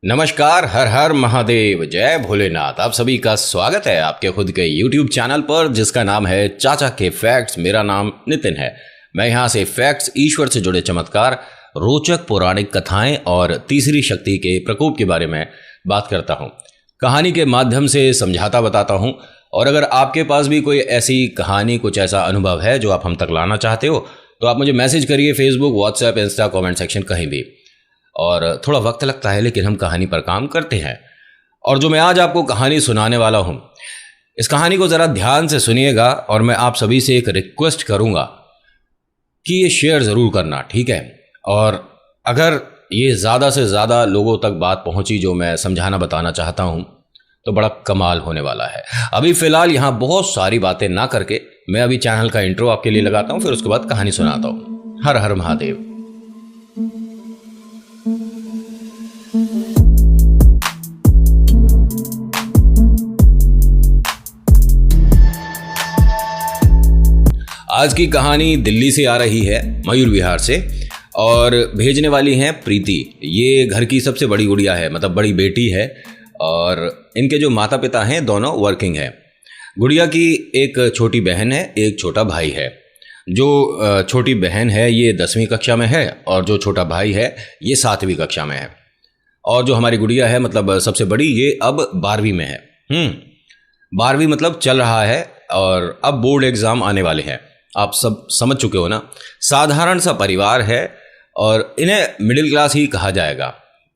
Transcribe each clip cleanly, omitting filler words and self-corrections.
नमस्कार, हर हर महादेव, जय भोलेनाथ। आप सभी का स्वागत है आपके खुद के YouTube चैनल पर जिसका नाम है चाचा के फैक्ट्स। मेरा नाम नितिन है। मैं यहाँ से फैक्ट्स, ईश्वर से जुड़े चमत्कार, रोचक पौराणिक कथाएं और तीसरी शक्ति के प्रकोप के बारे में बात करता हूँ। कहानी के माध्यम से समझाता बताता हूँ। और अगर आपके पास भी कोई ऐसी कहानी, कुछ ऐसा अनुभव है जो आप हम तक लाना चाहते हो तो आप मुझे मैसेज करिए, Facebook, WhatsApp, Insta, comment section, कहीं भी। और थोड़ा वक्त लगता है लेकिन हम कहानी पर काम करते हैं। और जो मैं आज आपको कहानी सुनाने वाला हूं, इस कहानी को ज़रा ध्यान से सुनिएगा और मैं आप सभी से एक रिक्वेस्ट करूंगा कि ये शेयर ज़रूर करना, ठीक है। और अगर ये ज़्यादा से ज़्यादा लोगों तक बात पहुंची जो मैं समझाना बताना चाहता हूं तो बड़ा कमाल होने वाला है। अभी फ़िलहाल यहाँ बहुत सारी बातें ना करके मैं अभी चैनल का इंट्रो आपके लिए लगाता हूँ, फिर उसके बाद कहानी सुनाता हूँ। हर हर महादेव। आज की कहानी दिल्ली से आ रही है, मयूर विहार से, और भेजने वाली हैं प्रीति। ये घर की सबसे बड़ी गुड़िया है, मतलब बड़ी बेटी है। और इनके जो माता पिता हैं दोनों वर्किंग हैं। गुड़िया की एक छोटी बहन है, एक छोटा भाई है। जो छोटी बहन है ये 10वीं कक्षा में है और जो छोटा भाई है ये 7वीं कक्षा में है। और जो हमारी गुड़िया है, मतलब सबसे बड़ी, ये अब 12वीं में है। 12वीं मतलब चल रहा है और अब बोर्ड एग्ज़ाम आने वाले हैं। आप सब समझ चुके हो ना। साधारण सा परिवार है और इन्हें मिडिल क्लास ही कहा जाएगा।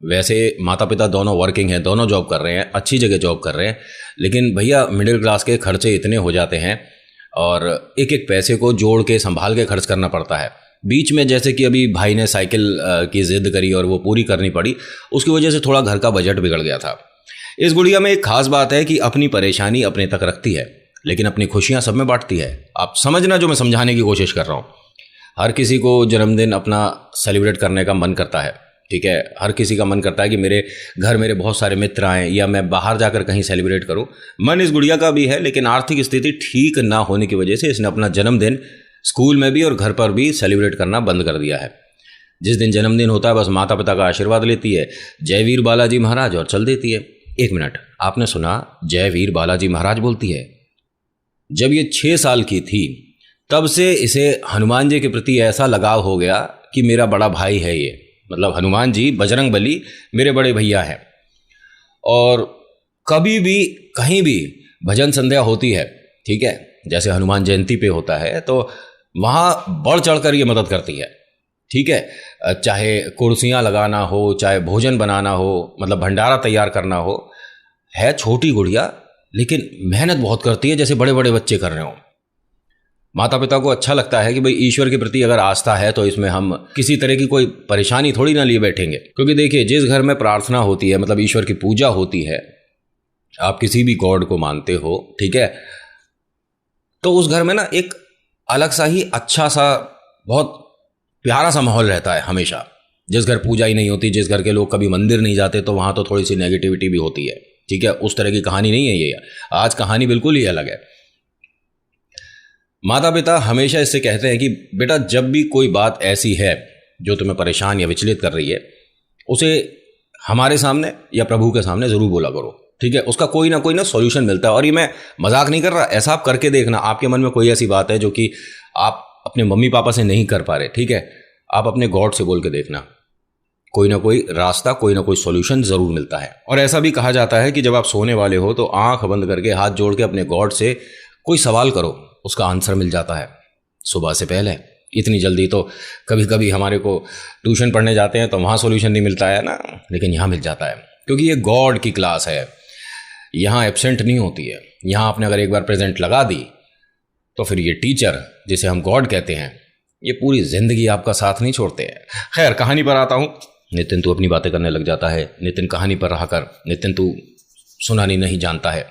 वैसे माता पिता दोनों वर्किंग हैं, दोनों जॉब कर रहे हैं, अच्छी जगह जॉब कर रहे हैं, लेकिन भैया मिडिल क्लास के खर्चे इतने हो जाते हैं और एक एक पैसे को जोड़ के संभाल के खर्च करना पड़ता है। बीच में जैसे कि अभी भाई ने साइकिल की ज़िद करी और वो पूरी करनी पड़ी, उसकी वजह से थोड़ा घर का बजट बिगड़ गया था। इस गुड़िया में एक खास बात है कि अपनी परेशानी अपने तक रखती है लेकिन अपनी खुशियां सब में बांटती है। आप समझना जो मैं समझाने की कोशिश कर रहा हूँ। हर किसी को जन्मदिन अपना सेलिब्रेट करने का मन करता है, ठीक है। हर किसी का मन करता है कि मेरे घर मेरे बहुत सारे मित्र आएँ या मैं बाहर जाकर कहीं सेलिब्रेट करूँ। मन इस गुड़िया का भी है, लेकिन आर्थिक स्थिति ठीक ना होने की वजह से इसने अपना जन्मदिन स्कूल में भी और घर पर भी सेलिब्रेट करना बंद कर दिया है। जिस दिन जन्मदिन होता है बस माता पिता का आशीर्वाद लेती है, जय वीर बालाजी महाराज, और चल देती है। 1 मिनट, आपने सुना, जय वीर बालाजी महाराज बोलती है। जब ये 6 साल की थी तब से इसे हनुमान जी के प्रति ऐसा लगाव हो गया कि मेरा बड़ा भाई है ये, मतलब हनुमान जी, बजरंग बली मेरे बड़े भैया हैं। और कभी भी कहीं भी भजन संध्या होती है, ठीक है, जैसे हनुमान जयंती पे होता है, तो वहाँ बढ़ चढ़ कर ये मदद करती है, ठीक है। चाहे कुर्सियाँ लगाना हो, चाहे भोजन बनाना हो, मतलब भंडारा तैयार करना हो। है छोटी गुड़िया लेकिन मेहनत बहुत करती है, जैसे बड़े बड़े बच्चे कर रहे हो। माता पिता को अच्छा लगता है कि भाई ईश्वर के प्रति अगर आस्था है तो इसमें हम किसी तरह की कोई परेशानी थोड़ी ना लिए बैठेंगे। क्योंकि देखिए, जिस घर में प्रार्थना होती है, मतलब ईश्वर की पूजा होती है, आप किसी भी गॉड को मानते हो, ठीक है, तो उस घर में ना एक अलग सा ही अच्छा सा, बहुत प्यारा सा माहौल रहता है हमेशा। जिस घर पूजा ही नहीं होती, जिस घर के लोग कभी मंदिर नहीं जाते, तो वहाँ तो थोड़ी सी नेगेटिविटी भी होती है, ठीक है। उस तरह की कहानी नहीं है ये। आज कहानी बिल्कुल ही अलग है। माता पिता हमेशा इससे कहते हैं कि बेटा, जब भी कोई बात ऐसी है जो तुम्हें परेशान या विचलित कर रही है, उसे हमारे सामने या प्रभु के सामने ज़रूर बोला करो, ठीक है। उसका कोई ना सॉल्यूशन मिलता है। और ये मैं मजाक नहीं कर रहा, ऐसा आप करके देखना। आपके मन में कोई ऐसी बात है जो कि आप अपने मम्मी पापा से नहीं कर पा रहे, ठीक है, आप अपने गॉड से बोल के देखना, कोई ना कोई रास्ता, कोई ना कोई सॉल्यूशन ज़रूर मिलता है। और ऐसा भी कहा जाता है कि जब आप सोने वाले हो तो आंख बंद करके हाथ जोड़ के अपने गॉड से कोई सवाल करो, उसका आंसर मिल जाता है सुबह से पहले। इतनी जल्दी तो कभी कभी हमारे को ट्यूशन पढ़ने जाते हैं तो वहाँ सॉल्यूशन नहीं मिलता है ना, लेकिन यहाँ मिल जाता है। क्योंकि ये गॉड की क्लास है, यहाँ एब्सेंट नहीं होती है। यहाँ आपने अगर एक बार प्रेजेंट लगा दी तो फिर ये टीचर, जिसे हम गॉड कहते हैं, ये पूरी ज़िंदगी आपका साथ नहीं छोड़ते हैं। खैर, कहानी पर आता हूँ। नितिन, तू अपनी बातें करने लग जाता है। नितिन, कहानी पर रहा कर। नितिन, तू सुनानी नहीं जानता है।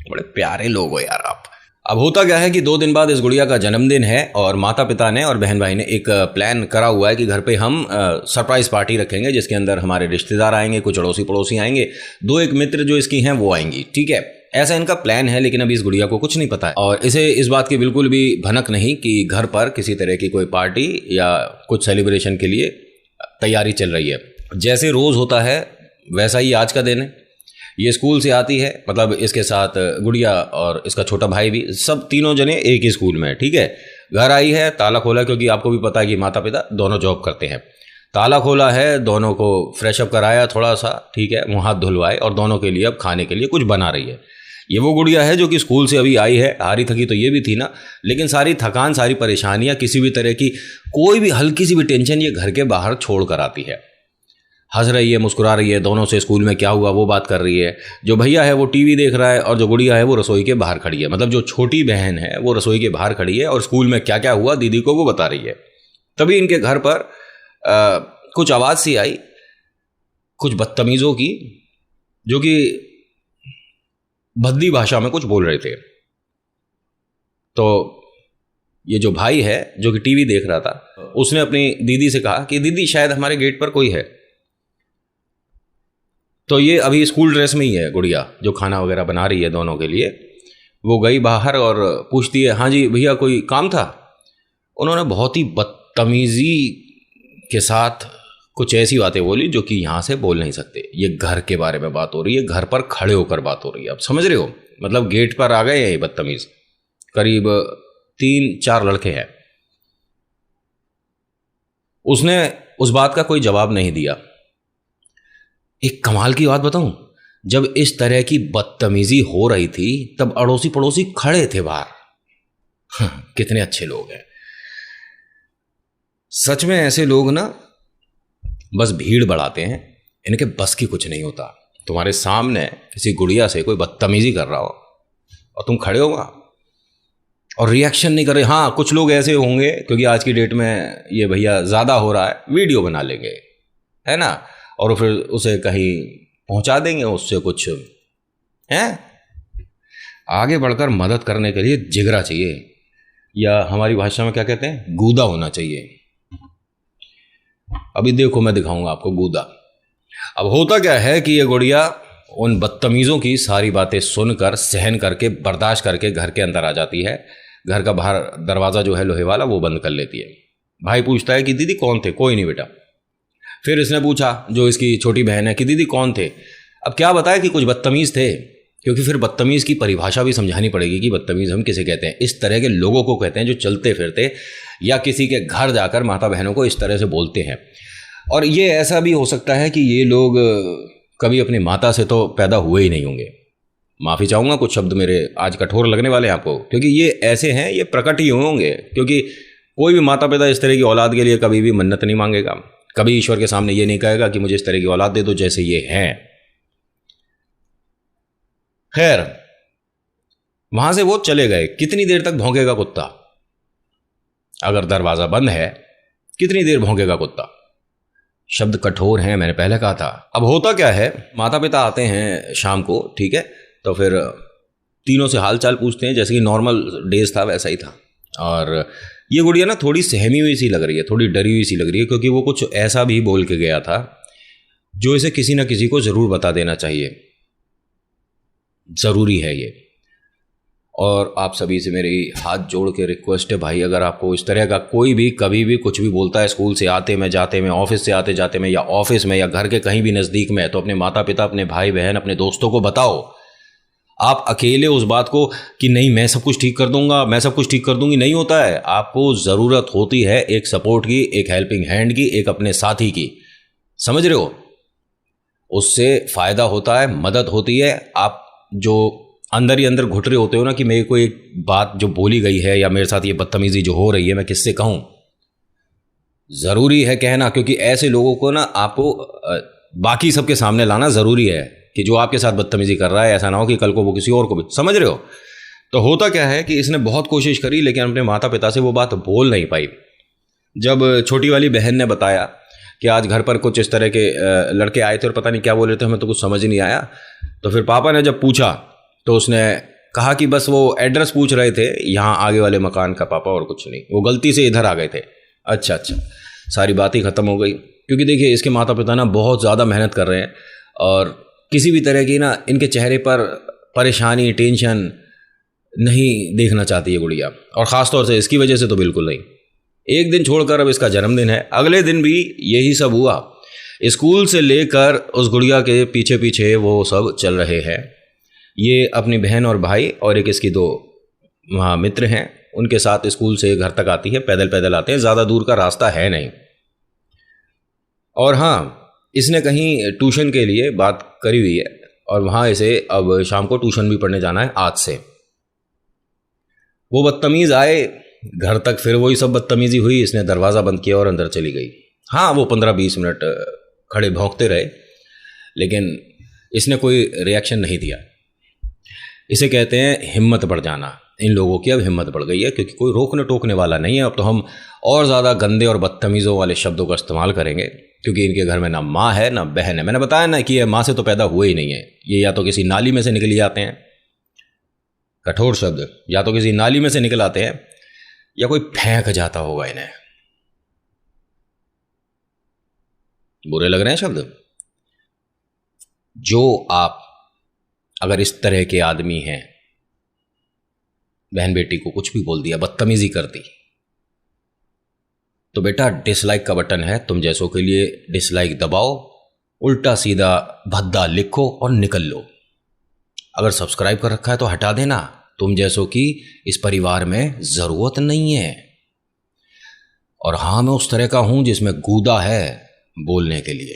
बड़े प्यारे लोग हो यार आप। अब होता क्या है कि 2 दिन बाद इस गुड़िया का जन्मदिन है और माता पिता ने और बहन भाई ने एक प्लान करा हुआ है कि घर पे हम सरप्राइज पार्टी रखेंगे, जिसके अंदर हमारे रिश्तेदार आएंगे, कुछ अड़ोसी पड़ोसी आएंगे, 2-1 मित्र जो इसकी हैं वो आएंगी, ठीक है। ऐसा इनका प्लान है, लेकिन अभी इस गुड़िया को कुछ नहीं पता है और इसे इस बात की बिल्कुल भी भनक नहीं कि घर पर किसी तरह की कोई पार्टी या कुछ सेलिब्रेशन के लिए तैयारी चल रही है। जैसे रोज़ होता है वैसा ही आज का दिन है। ये स्कूल से आती है, मतलब इसके साथ गुड़िया और इसका छोटा भाई भी, सब तीनों जने एक ही स्कूल में है, ठीक है। घर आई है, ताला खोला, क्योंकि आपको भी पता है कि माता पिता दोनों जॉब करते हैं। ताला खोला है, दोनों को फ्रेश अप कराया थोड़ा सा, ठीक है, मुँह हाथ धुलवाए, और दोनों के लिए अब खाने के लिए कुछ बना रही है। ये वो गुड़िया है जो कि स्कूल से अभी आई है, हारी थकी तो ये भी थी ना, लेकिन सारी थकान, सारी परेशानियाँ, किसी भी तरह की कोई भी हल्की सी भी टेंशन ये घर के बाहर छोड़ कर आती है। हंस रही है, मुस्कुरा रही है, दोनों से स्कूल में क्या हुआ वो बात कर रही है। जो भैया है वो टीवी देख रहा है, और जो गुड़िया है वो रसोई के बाहर खड़ी है। मतलब जो छोटी बहन है वो रसोई के बाहर खड़ी है और स्कूल में क्या क्या हुआ दीदी को वो बता रही है। तभी इनके घर पर कुछ आवाज़ सी आई, कुछ बदतमीज़ों की, जो कि भद्दी भाषा में कुछ बोल रहे थे। तो ये जो भाई है जो कि टीवी देख रहा था, उसने अपनी दीदी से कहा कि दीदी शायद हमारे गेट पर कोई है। तो ये अभी स्कूल ड्रेस में ही है गुड़िया, जो खाना वगैरह बना रही है दोनों के लिए। वो गई बाहर और पूछती है, हाँ जी भैया कोई काम था। उन्होंने बहुत ही बदतमीज़ी के साथ कुछ ऐसी बातें बोली जो कि यहाँ से बोल नहीं सकते। ये घर के बारे में बात हो रही है, घर पर खड़े होकर बात हो रही है, आप समझ रहे हो। मतलब गेट पर आ गए हैं ये बदतमीज़, करीब 3-4 लड़के हैं। उसने उस बात का कोई जवाब नहीं दिया। एक कमाल की बात बताऊं, जब इस तरह की बदतमीजी हो रही थी तब अड़ोसी पड़ोसी खड़े थे बाहर। कितने अच्छे लोग हैं सच में। ऐसे लोग ना बस भीड़ बढ़ाते हैं, इनके बस की कुछ नहीं होता। तुम्हारे सामने किसी गुड़िया से कोई बदतमीजी कर रहा हो और तुम खड़े हो और रिएक्शन नहीं कर रहे। हाँ, कुछ लोग ऐसे होंगे, क्योंकि आज की डेट में ये भैया ज़्यादा हो रहा है, वीडियो बना लेंगे, है ना, और फिर उसे कहीं पहुंचा देंगे, उससे कुछ है। आगे बढ़कर मदद करने के लिए जिगरा चाहिए, या हमारी भाषा में क्या कहते हैं, गूदा होना चाहिए। अभी देखो मैं दिखाऊंगा आपको गूदा। अब होता क्या है कि ये गुड़िया उन बदतमीज़ों की सारी बातें सुनकर, सहन करके, बर्दाश्त करके घर के अंदर आ जाती है। घर का बाहर दरवाज़ा जो है लोहे वाला वो बंद कर लेती है। भाई पूछता है कि दीदी कौन थे। कोई नहीं बेटा। फिर इसने पूछा, जो इसकी छोटी बहन है, कि दीदी कौन थे। अब क्या बताया कि कुछ बदतमीज़ थे, क्योंकि फिर बदतमीज़ की परिभाषा भी समझानी पड़ेगी कि बदतमीज़ हम किसे कहते हैं। इस तरह के लोगों को कहते हैं जो चलते फिरते या किसी के घर जाकर माता बहनों को इस तरह से बोलते हैं। और ये ऐसा भी हो सकता है कि ये लोग कभी अपनी माता से तो पैदा हुए ही नहीं होंगे। माफ़ी चाहूँगा, कुछ शब्द मेरे आज कठोर लगने वाले हैं आपको, क्योंकि ये ऐसे हैं, ये प्रकट ही होंगे। क्योंकि कोई भी माता पिता इस तरह की औलाद के लिए कभी भी मन्नत नहीं मांगेगा, कभी ईश्वर के सामने ये नहीं कहेगा कि मुझे इस तरह की औलाद दे दो जैसे ये हैं। खैर, वहां से वो चले गए। कितनी देर तक भौंकेगा कुत्ता? अगर दरवाजा बंद है, कितनी देर भौंकेगा कुत्ता? शब्द कठोर हैं, मैंने पहले कहा था। अब होता क्या है, माता पिता आते हैं शाम को, ठीक है, तो फिर तीनों से हाल चाल पूछते हैं, जैसे कि नॉर्मल डेज था वैसा ही था। और ये गुड़िया ना थोड़ी सहमी हुई सी लग रही है, थोड़ी डरी हुई सी लग रही है, क्योंकि वो कुछ ऐसा भी बोल के गया था जो इसे किसी ना किसी को ज़रूर बता देना चाहिए, ज़रूरी है ये। और आप सभी से मेरी हाथ जोड़ के रिक्वेस्ट है भाई, अगर आपको इस तरह का कोई भी कभी भी कुछ भी बोलता है, स्कूल से आते में, जाते में, ऑफिस से आते जाते में, या ऑफिस में, या घर के कहीं भी नज़दीक में, तो अपने माता पिता, अपने भाई बहन, अपने दोस्तों को बताओ। आप अकेले उस बात को कि नहीं मैं सब कुछ ठीक कर दूंगा, मैं सब कुछ ठीक कर दूंगी, नहीं होता है। आपको ज़रूरत होती है एक सपोर्ट की, एक हेल्पिंग हैंड की, एक अपने साथी की। समझ रहे हो? उससे फ़ायदा होता है, मदद होती है। आप जो अंदर ही अंदर घुट रहे होते हो ना कि मेरे को एक बात जो बोली गई है, या मेरे साथ ये बदतमीज़ी जो हो रही है, मैं किससे कहूँ, ज़रूरी है कहना। क्योंकि ऐसे लोगों को ना आपको बाकी सबके सामने लाना ज़रूरी है, कि जो आपके साथ बदतमीज़ी कर रहा है ऐसा ना हो कि कल को वो किसी और को भी। समझ रहे हो? तो होता क्या है कि इसने बहुत कोशिश करी, लेकिन अपने माता पिता से वो बात बोल नहीं पाई। जब छोटी वाली बहन ने बताया कि आज घर पर कुछ इस तरह के लड़के आए थे और पता नहीं क्या बोल रहे थे, हमें तो कुछ समझ नहीं आया, तो फिर पापा ने जब पूछा तो उसने कहा कि बस वो एड्रेस पूछ रहे थे यहाँ आगे वाले मकान का पापा, और कुछ नहीं, वो गलती से इधर आ गए थे। अच्छा, सारी बात ही ख़त्म हो गई। क्योंकि देखिए इसके माता पिता ना बहुत ज़्यादा मेहनत कर रहे हैं, और किसी भी तरह की ना इनके चेहरे पर परेशानी, टेंशन नहीं देखना चाहती है गुड़िया, और ख़ास तौर से इसकी वजह से तो बिल्कुल नहीं। एक दिन छोड़कर अब इसका जन्मदिन है, अगले दिन भी यही सब हुआ। स्कूल से लेकर उस गुड़िया के पीछे पीछे वो सब चल रहे हैं। ये अपनी बहन और भाई और एक इसकी 2 वहाँ मित्र हैं, उनके साथ स्कूल से घर तक आती है, पैदल पैदल आते हैं, ज़्यादा दूर का रास्ता है नहीं। और हाँ, इसने कहीं ट्यूशन के लिए बात करी हुई है और वहाँ इसे अब शाम को ट्यूशन भी पढ़ने जाना है आज से। वो बदतमीज़ आए घर तक, फिर वही सब बदतमीज़ी हुई, इसने दरवाज़ा बंद किया और अंदर चली गई। हाँ, वो 15-20 मिनट खड़े भौंकते रहे, लेकिन इसने कोई रिएक्शन नहीं दिया। इसे कहते हैं हिम्मत बढ़ जाना। इन लोगों की अब हिम्मत बढ़ गई है, क्योंकि कोई रोकने टोकने वाला नहीं है। अब तो हम और ज़्यादा गंदे और बदतमीज़ों वाले शब्दों का इस्तेमाल करेंगे, क्योंकि इनके घर में ना माँ है ना बहन है। मैंने बताया ना कि ये माँ से तो पैदा हुए ही नहीं है, ये या तो किसी नाली में से निकल जाते हैं, कठोर शब्द, या तो किसी नाली में से निकल आते हैं या कोई फेंक जाता होगा इन्हें। बुरे लग रहे हैं शब्द? जो आप अगर इस तरह के आदमी हैं, बहन बेटी को कुछ भी बोल दिया, बदतमीजी कर दी, तो बेटा डिसलाइक का बटन है तुम जैसों के लिए, डिसलाइक दबाओ, उल्टा सीधा भद्दा लिखो और निकल लो। अगर सब्सक्राइब कर रखा है तो हटा देना, तुम जैसों की इस परिवार में जरूरत नहीं है। और हाँ, मैं उस तरह का हूं जिसमें गूदा है बोलने के लिए,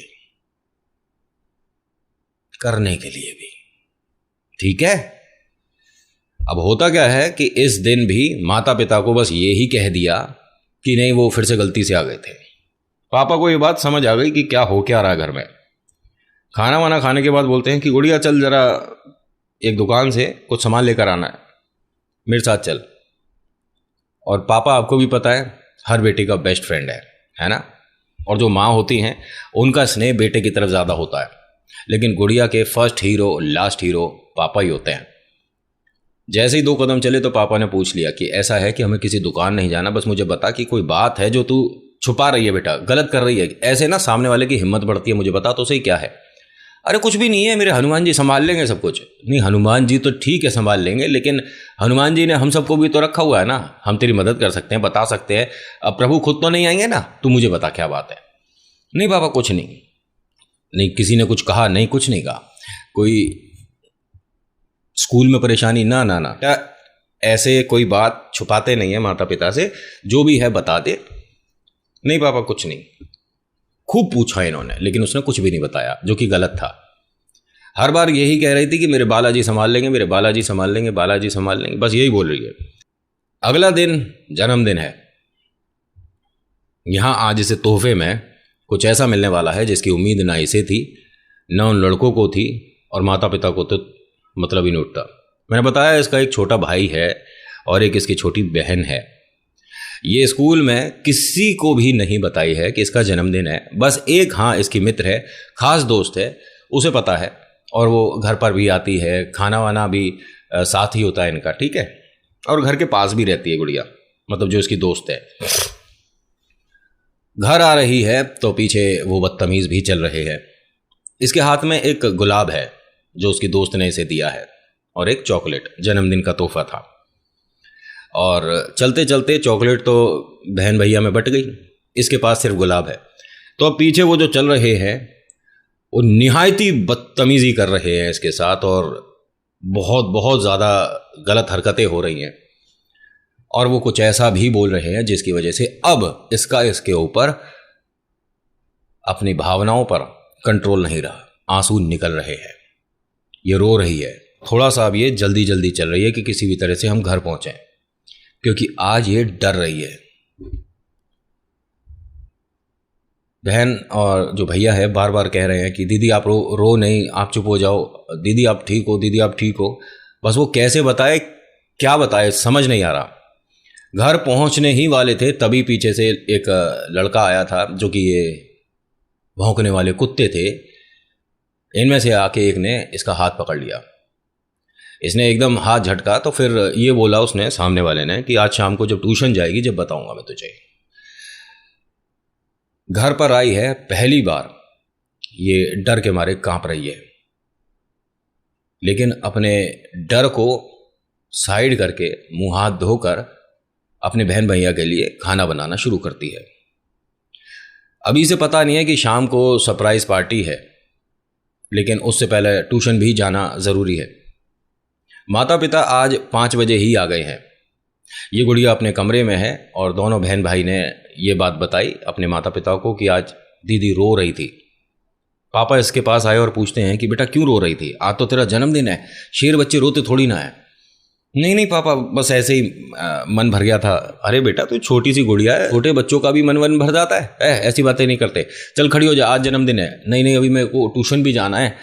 करने के लिए भी, ठीक है। अब होता क्या है कि इस दिन भी माता पिता को बस ये ही कह दिया कि नहीं, वो फिर से गलती से आ गए थे। पापा को ये बात समझ आ गई कि क्या हो क्या रहा घर में। खाना वाना खाने के बाद बोलते हैं कि गुड़िया चल जरा एक दुकान से कुछ सामान लेकर आना है, मेरे साथ चल। और पापा, आपको भी पता है, हर बेटी का बेस्ट फ्रेंड है ना। और जो माँ होती हैं उनका स्नेह बेटे की तरफ ज़्यादा होता है, लेकिन गुड़िया के फर्स्ट हीरो लास्ट हीरो पापा ही होते हैं। जैसे ही 2 कदम चले तो पापा ने पूछ लिया कि ऐसा है कि हमें किसी दुकान नहीं जाना, बस मुझे बता कि कोई बात है जो तू छुपा रही है बेटा, गलत कर रही है। ऐसे ना सामने वाले की हिम्मत बढ़ती है, मुझे बता तो सही क्या है। अरे कुछ भी नहीं है, मेरे हनुमान जी संभाल लेंगे सब कुछ। नहीं, हनुमान जी तो ठीक है संभाल लेंगे, लेकिन हनुमान जी ने हम सबको भी तो रखा हुआ है ना, हम तेरी मदद कर सकते हैं, बता सकते हैं। अब प्रभु खुद तो नहीं आएंगे ना, तू मुझे बता क्या बात है। नहीं पापा कुछ नहीं, नहीं किसी ने कुछ कहा नहीं, कुछ नहीं कहा, कोई स्कूल में परेशानी ना ना ना। क्या ऐसे कोई बात छुपाते नहीं है माता पिता से, जो भी है बता दे। नहीं पापा कुछ नहीं। खूब पूछा इन्होंने, लेकिन उसने कुछ भी नहीं बताया, जो कि गलत था। हर बार यही कह रही थी कि मेरे बालाजी संभाल लेंगे, मेरे बालाजी संभाल लेंगे, बालाजी संभाल लेंगे, बस यही बोल रही है। अगला दिन जन्मदिन है। यहां आज इसे तोहफे में कुछ ऐसा मिलने वाला है जिसकी उम्मीद ना इसे थी ना उन लड़कों को थी, और माता पिता को तो मतलब ही नहीं उठता। मैंने बताया इसका एक छोटा भाई है और एक इसकी छोटी बहन है। ये स्कूल में किसी को भी नहीं बताई है कि इसका जन्मदिन है, बस एक हाँ इसकी मित्र है, खास दोस्त है, उसे पता है, और वो घर पर भी आती है, खाना वाना भी साथ ही होता है इनका, ठीक है। और घर के पास भी रहती है गुड़िया, मतलब जो इसकी दोस्त है। घर आ रही है तो पीछे वो बदतमीज भी चल रहे हैं। इसके हाथ में एक गुलाब है जो उसकी दोस्त ने इसे दिया है, और एक चॉकलेट, जन्मदिन का तोहफा था। और चलते चलते चॉकलेट तो बहन भैया में बट गई, इसके पास सिर्फ गुलाब है। तो अब पीछे वो जो चल रहे हैं वो निहायती बदतमीजी कर रहे हैं इसके साथ, और बहुत बहुत ज़्यादा गलत हरकतें हो रही हैं, और वो कुछ ऐसा भी बोल रहे हैं जिसकी वजह से अब इसके ऊपर अपनी भावनाओं पर कंट्रोल नहीं रहा, आंसू निकल रहे हैं। ये रो रही है, थोड़ा सा अब ये जल्दी जल्दी चल रही है कि किसी भी तरह से हम घर पहुंचें, क्योंकि आज ये डर रही है। बहन और जो भैया है बार बार कह रहे हैं कि दीदी आप रो नहीं, आप चुप हो जाओ, दीदी आप ठीक हो, दीदी आप ठीक हो। बस वो कैसे बताए, क्या बताए, समझ नहीं आ रहा। घर पहुंचने ही वाले थे तभी पीछे से एक लड़का आया था, जो कि ये भौंकने वाले कुत्ते थे। इनमें से आके एक ने इसका हाथ पकड़ लिया। इसने एकदम हाथ झटका तो फिर ये बोला उसने, सामने वाले ने, कि आज शाम को जब ट्यूशन जाएगी जब बताऊंगा मैं तुझे। घर पर आई है पहली बार, ये डर के मारे कांप रही है, लेकिन अपने डर को साइड करके मुंह हाथ धोकर अपने बहन भैया के लिए खाना बनाना शुरू करती है। अभी से पता नहीं है कि शाम को सरप्राइज पार्टी है, लेकिन उससे पहले ट्यूशन भी जाना ज़रूरी है। माता पिता आज 5 बजे ही आ गए हैं। ये गुड़िया अपने कमरे में है और दोनों बहन भाई ने ये बात बताई अपने माता पिता को कि आज दीदी रो रही थी। पापा इसके पास आए और पूछते हैं कि बेटा क्यों रो रही थी, आज तो तेरा जन्मदिन है, शेर बच्चे रोते थोड़ी ना है। नहीं नहीं पापा, बस ऐसे ही मन भर गया था। अरे बेटा तू छोटी सी गुड़िया है, छोटे बच्चों का भी मन भर जाता है, ऐसी बातें नहीं करते। चल खड़ी हो जा, आज जन्मदिन है। नहीं नहीं, अभी मेरे को ट्यूशन भी जाना है,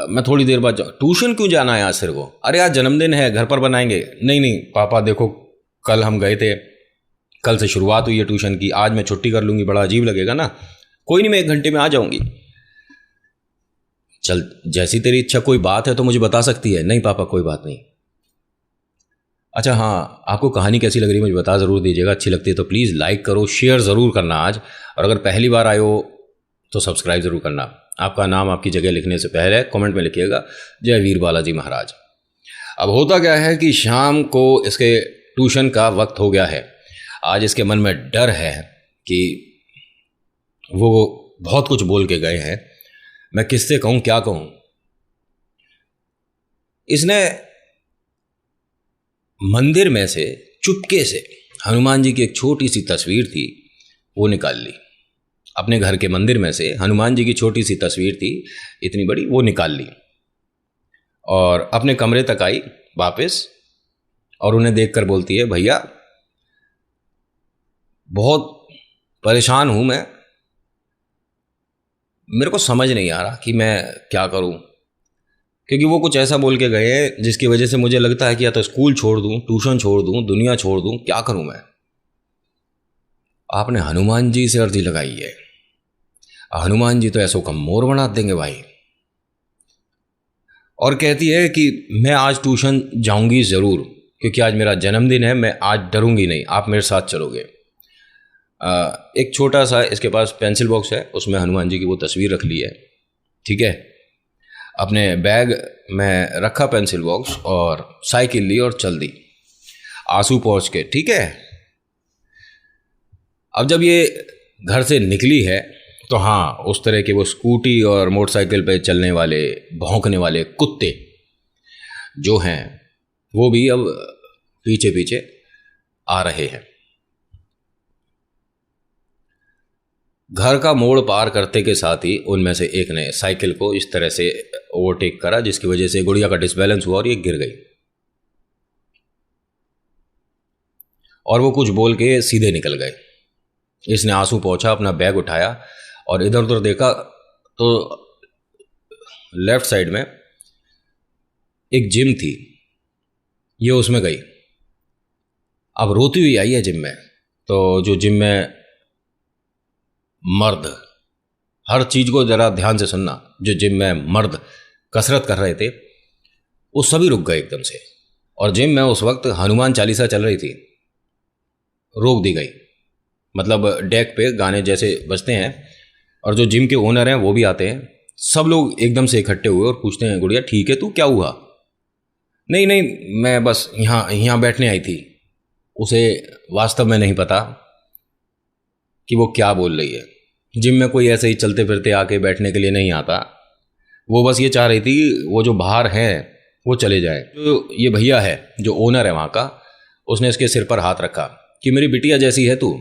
मैं थोड़ी देर बाद जाऊँ। ट्यूशन क्यों जाना है आज तेरे को? अरे आज जन्मदिन है, घर पर बनाएंगे। नहीं नहीं पापा देखो, कल हम गए थे, कल से शुरुआत हुई है ट्यूशन की, आज मैं छुट्टी कर लूँगी, बड़ा अजीब लगेगा ना। कोई नहीं, मैं 1 घंटे में आ जाऊँगी। चल जैसी तेरी इच्छा, कोई बात है तो मुझे बता सकती है। नहीं पापा कोई बात नहीं। अच्छा हाँ, आपको कहानी कैसी लग रही है मुझे बता ज़रूर दीजिएगा। अच्छी लगती है तो प्लीज़ लाइक करो, शेयर ज़रूर करना आज, और अगर पहली बार आए हो तो सब्सक्राइब ज़रूर करना। आपका नाम आपकी जगह लिखने से पहले कमेंट में लिखिएगा जय वीर बालाजी महाराज। अब होता क्या है कि शाम को इसके ट्यूशन का वक्त हो गया है। आज इसके मन में डर है कि वो बहुत कुछ बोल के गए हैं, मैं किससे कहूँ, क्या कहूँ। इसने मंदिर में से चुपके से हनुमान जी की एक छोटी सी तस्वीर थी वो निकाल ली। अपने घर के मंदिर में से हनुमान जी की छोटी सी तस्वीर थी, इतनी बड़ी, वो निकाल ली और अपने कमरे तक आई वापस, और उन्हें देखकर बोलती है भैया बहुत परेशान हूं मैं, मेरे को समझ नहीं आ रहा कि मैं क्या करूं। क्योंकि वो कुछ ऐसा बोल के गए हैं जिसकी वजह से मुझे लगता है कि या तो स्कूल छोड़ दूं, ट्यूशन छोड़ दूं, दुनिया छोड़ दूं, क्या करूं मैं। आपने हनुमान जी से अर्जी लगाई है, हनुमान जी तो ऐसो का मोर बना देंगे भाई। और कहती है कि मैं आज ट्यूशन जाऊंगी ज़रूर, क्योंकि आज मेरा जन्मदिन है, मैं आज डरूंगी नहीं, आप मेरे साथ चलोगे। एक छोटा सा इसके पास पेंसिल बॉक्स है, उसमें हनुमान जी की वो तस्वीर रख ली है, ठीक है। अपने बैग में रखा पेंसिल बॉक्स और साइकिल ली और चल दी आंसू पहुंच के, ठीक है। अब जब ये घर से निकली है तो हाँ, उस तरह के वो स्कूटी और मोटरसाइकिल पे चलने वाले भौंकने वाले कुत्ते जो हैं वो भी अब पीछे पीछे आ रहे हैं। घर का मोड़ पार करते के साथ ही उनमें से एक ने साइकिल को इस तरह से ओवरटेक करा जिसकी वजह से गुड़िया का डिसबैलेंस हुआ और ये गिर गई, और वो कुछ बोल के सीधे निकल गए। इसने आंसू पोंछा, अपना बैग उठाया और इधर उधर देखा तो लेफ्ट साइड में एक जिम थी, ये उसमें गई। अब रोती हुई आई है जिम में, तो जो जिम में मर्द, हर चीज को जरा ध्यान से सुनना, जो जिम में मर्द कसरत कर रहे थे वो सभी रुक गए एकदम से, और जिम में उस वक्त हनुमान चालीसा चल रही थी, रोक दी गई। मतलब डेक पे गाने जैसे बजते हैं और जो जिम के ओनर हैं वो भी आते हैं, सब लोग एकदम से इकट्ठे हुए और पूछते हैं गुड़िया ठीक है तू, क्या हुआ? नहीं नहीं, मैं बस यहाँ बैठने आई थी। उसे वास्तव में नहीं पता कि वो क्या बोल रही है। जिम में कोई ऐसे ही चलते फिरते आके बैठने के लिए नहीं आता, वो बस ये चाह रही थी वो जो बाहर हैं वो चले जाएं। तो ये भैया है जो ओनर है वहाँ का, उसने इसके सिर पर हाथ रखा कि मेरी बिटिया जैसी है तू,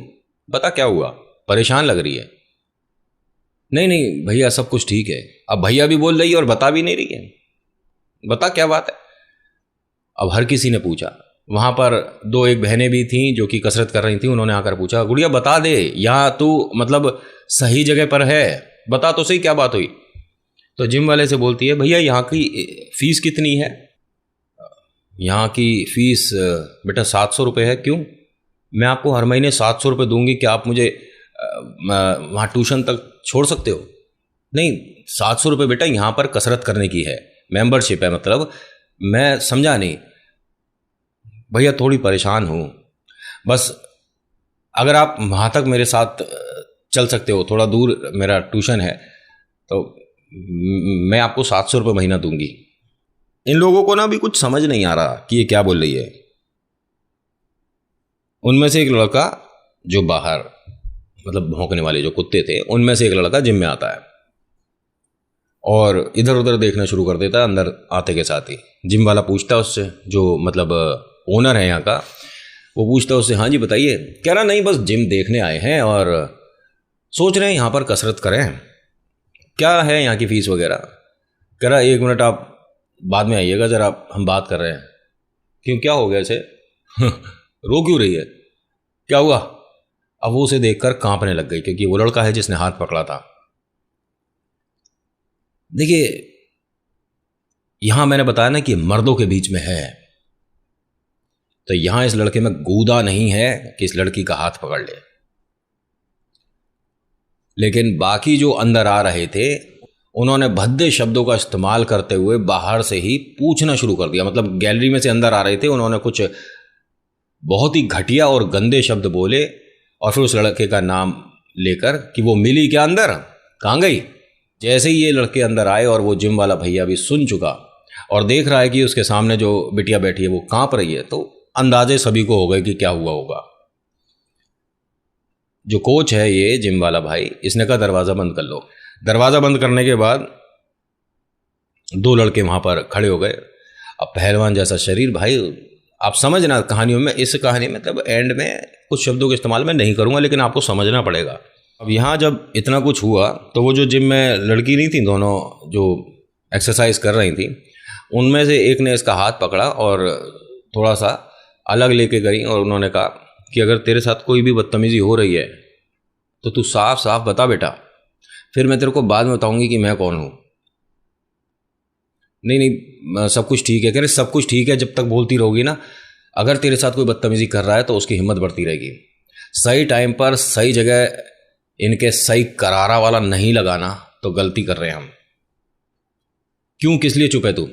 बता क्या हुआ, परेशान लग रही है। नहीं नहीं भैया सब कुछ ठीक है। अब भैया भी बोल रही है और बता भी नहीं रही है, बता क्या बात है। अब हर किसी ने पूछा, वहाँ पर 2-1 बहनें भी थीं जो कि कसरत कर रही थीं, उन्होंने आकर पूछा गुड़िया बता दे, यहाँ तू मतलब सही जगह पर है, बता तो सही क्या बात हुई। तो जिम वाले से बोलती है भैया यहाँ की फीस कितनी है? यहाँ की फीस बेटा 700 रुपये है। क्यों? मैं आपको हर महीने 700 रुपये दूंगी, क्या आप मुझे वहाँ ट्यूशन तक छोड़ सकते हो? नहीं 700 रुपये बेटा यहाँ पर कसरत करने की है, मेंबरशिप है। मतलब मैं समझा नहीं भैया, थोड़ी परेशान हूँ, बस अगर आप वहाँ तक मेरे साथ चल सकते हो, थोड़ा दूर मेरा ट्यूशन है, तो मैं आपको 700 रुपये महीना दूंगी। इन लोगों को ना भी कुछ समझ नहीं आ रहा कि ये क्या बोल रही है। उनमें से एक लड़का जो बाहर मतलब भौंकने वाले जो कुत्ते थे, उनमें से एक लड़का जिम में आता है और इधर उधर देखना शुरू कर देता है। अंदर आते के साथ ही जिम वाला पूछता है उससे, जो मतलब ओनर है यहाँ का, वो पूछता है उससे, हाँ जी बताइए। कह रहा नहीं, बस जिम देखने आए हैं और सोच रहे हैं यहाँ पर कसरत करें, क्या है यहाँ की फ़ीस वगैरह। कह रहा 1 मिनट आप बाद में आइएगा, ज़रा हम बात कर रहे हैं। क्यों, क्या हो गया इसे? रो क्यों रही है, क्या हुआ? अब वो उसे देखकर कांपने लग गई, क्योंकि वो लड़का है जिसने हाथ पकड़ा था। देखिए, यहां मैंने बताया ना कि मर्दों के बीच में है, तो यहां इस लड़के में गूदा नहीं है कि इस लड़की का हाथ पकड़ ले। लेकिन बाकी जो अंदर आ रहे थे, उन्होंने भद्दे शब्दों का इस्तेमाल करते हुए बाहर से ही पूछना शुरू कर दिया। मतलब गैलरी में से अंदर आ रहे थे, उन्होंने कुछ बहुत ही घटिया और गंदे शब्द बोले और फिर उस लड़के का नाम लेकर कि वो मिली क्या अंदर, कहाँ गई। जैसे ही ये लड़के अंदर आए और वो जिम वाला भैया भी सुन चुका और देख रहा है कि उसके सामने जो बिटिया बैठी है वो कांप रही है, तो अंदाजे सभी को हो गए कि क्या हुआ होगा। जो कोच है ये जिम वाला भाई, इसने कहा दरवाज़ा बंद कर लो। दरवाज़ा बंद करने के बाद 2 लड़के वहाँ पर खड़े हो गए। अब पहलवान जैसा शरीर भाई, आप समझना कहानियों में, इस कहानी में तब एंड में कुछ शब्दों का इस्तेमाल मैं नहीं करूँगा, लेकिन आपको समझना पड़ेगा। अब यहाँ जब इतना कुछ हुआ तो वो जो जिम में लड़की नहीं थी, दोनों जो एक्सरसाइज कर रही थी, उनमें से एक ने इसका हाथ पकड़ा और थोड़ा सा अलग लेके गई और उन्होंने कहा कि अगर तेरे साथ कोई भी बदतमीज़ी हो रही है तो तू साफ साफ बता बेटा, फिर मैं तेरे को बाद में बताऊंगी कि मैं कौन हूँ। नहीं नहीं, सब कुछ ठीक है। कह रहे सब कुछ ठीक है जब तक बोलती रहोगी ना, अगर तेरे साथ कोई बदतमीज़ी कर रहा है तो उसकी हिम्मत बढ़ती रहेगी। सही टाइम पर सही जगह इनके सही करारा वाला नहीं लगाना तो गलती कर रहे हैं हम। क्यों, किस लिए चुप है तू?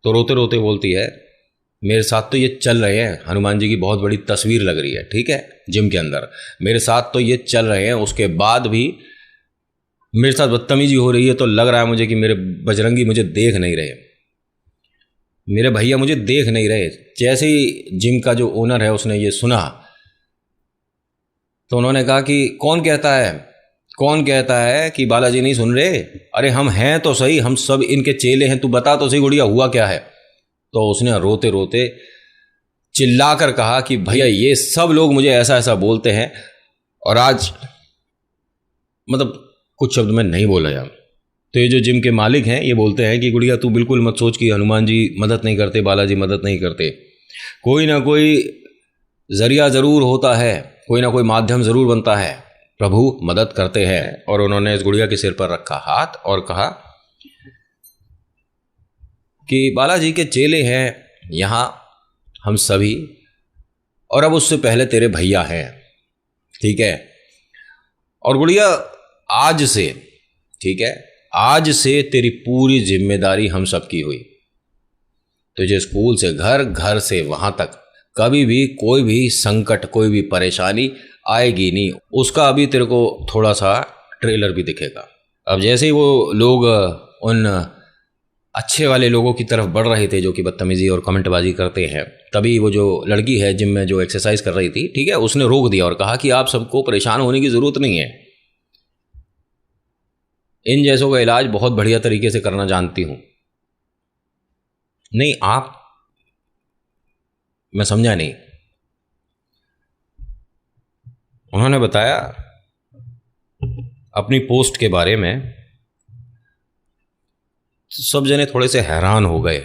तो रोते रोते बोलती है, मेरे साथ तो ये चल रहे हैं, हनुमान जी की बहुत बड़ी तस्वीर लग रही है, ठीक है, जिम के अंदर मेरे साथ तो ये चल रहे हैं, उसके बाद भी मेरे साथ बदतमीजी हो रही है, तो लग रहा है मुझे कि मेरे बजरंगी मुझे देख नहीं रहे, मेरे भैया मुझे देख नहीं रहे। जैसे ही जिम का जो ओनर है उसने ये सुना तो उन्होंने कहा कि कौन कहता है कि बालाजी नहीं सुन रहे? अरे हम हैं तो सही, हम सब इनके चेले हैं, तू बता तो सही गुड़िया हुआ क्या है। तो उसने रोते रोते चिल्लाकर कहा कि भैया ये सब लोग मुझे ऐसा ऐसा बोलते हैं और आज मतलब कुछ शब्द में नहीं बोला जाए। तो ये जो जिम के मालिक हैं ये बोलते हैं कि गुड़िया तू बिल्कुल मत सोच कि हनुमान जी मदद नहीं करते, बालाजी मदद नहीं करते, कोई ना कोई जरिया ज़रूर होता है, कोई ना कोई माध्यम ज़रूर बनता है, प्रभु मदद करते हैं। और उन्होंने इस गुड़िया के सिर पर रखा हाथ और कहा कि बालाजी के चेले हैं यहाँ हम सभी, और अब उससे पहले तेरे भैया हैं, ठीक है। और गुड़िया आज से, ठीक है, आज से तेरी पूरी जिम्मेदारी हम सबकी हुई। तुझे स्कूल से घर, घर से वहाँ तक कभी भी कोई भी संकट, कोई भी परेशानी आएगी नहीं। उसका अभी तेरे को थोड़ा सा ट्रेलर भी दिखेगा। अब जैसे ही वो लोग उन अच्छे वाले लोगों की तरफ बढ़ रहे थे जो कि बदतमीजी और कमेंटबाजी करते हैं, तभी वो जो लड़की है जिम में जो एक्सरसाइज कर रही थी, ठीक है, उसने रोक दिया और कहा कि आप सबको परेशान होने की ज़रूरत नहीं है, इन जैसों का इलाज बहुत बढ़िया तरीके से करना जानती हूँ। नहीं आप, मैं समझा नहीं। उन्होंने बताया अपनी पोस्ट के बारे में, सब जने थोड़े से हैरान हो गए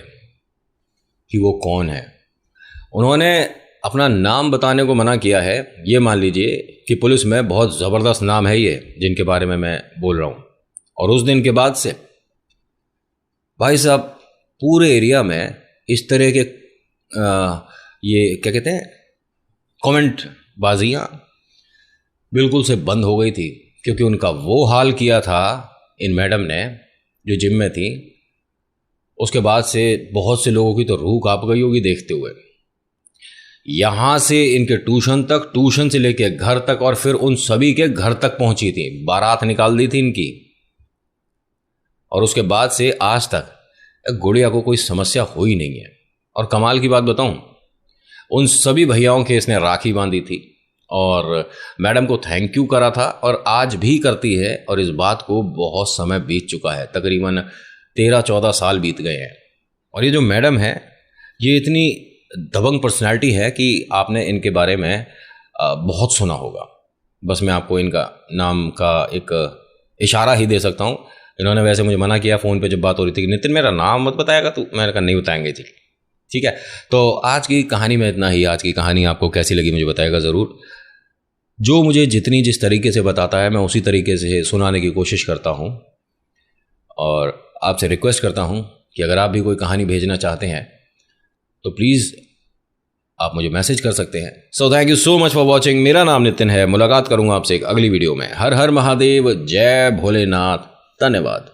कि वो कौन है। उन्होंने अपना नाम बताने को मना किया है। ये मान लीजिए कि पुलिस में बहुत ज़बरदस्त नाम है ये जिनके बारे में मैं बोल रहा हूँ। और उस दिन के बाद से भाई साहब पूरे एरिया में इस तरह के ये क्या कहते हैं, कमेंट बाजियाँ बिल्कुल से बंद हो गई थी, क्योंकि उनका वो हाल किया था इन मैडम ने जो जिम में थी। उसके बाद से बहुत से लोगों की तो रूह कांप गई होगी देखते हुए। यहाँ से इनके ट्यूशन तक, ट्यूशन से लेके घर तक, और फिर उन सभी के घर तक पहुंची थी, बारात निकाल दी थी इनकी। और उसके बाद से आज तक गुड़िया को कोई समस्या हुई नहीं है। और कमाल की बात बताऊं, उन सभी भैयाओं के इसने राखी बांधी थी और मैडम को थैंक यू करा था और आज भी करती है। और इस बात को बहुत समय बीत चुका है, तकरीबन 13-14 साल बीत गए हैं। और ये जो मैडम है ये इतनी दबंग पर्सनैलिटी है कि आपने इनके बारे में बहुत सुना होगा। बस मैं आपको इनका नाम का एक इशारा ही दे सकता हूँ। इन्होंने वैसे मुझे मना किया फ़ोन पे जब बात हो रही थी कि नितिन मेरा नाम मत बताएगा तू। मैंने कहा नहीं बताएंगे जी, ठीक है। तो आज की कहानी में इतना ही। आज की कहानी आपको कैसी लगी मुझे बताएगा ज़रूर। जो मुझे जिस तरीके से बताता है मैं उसी तरीके से सुनाने की कोशिश करता हूँ। और आपसे रिक्वेस्ट करता हूँ कि अगर आप भी कोई कहानी भेजना चाहते हैं तो प्लीज़ आप मुझे मैसेज कर सकते हैं। So thank you so much for watching. मेरा नाम नितिन है। मुलाकात करूँगा आपसे एक अगली वीडियो में। हर हर महादेव, जय भोलेनाथ, धन्यवाद।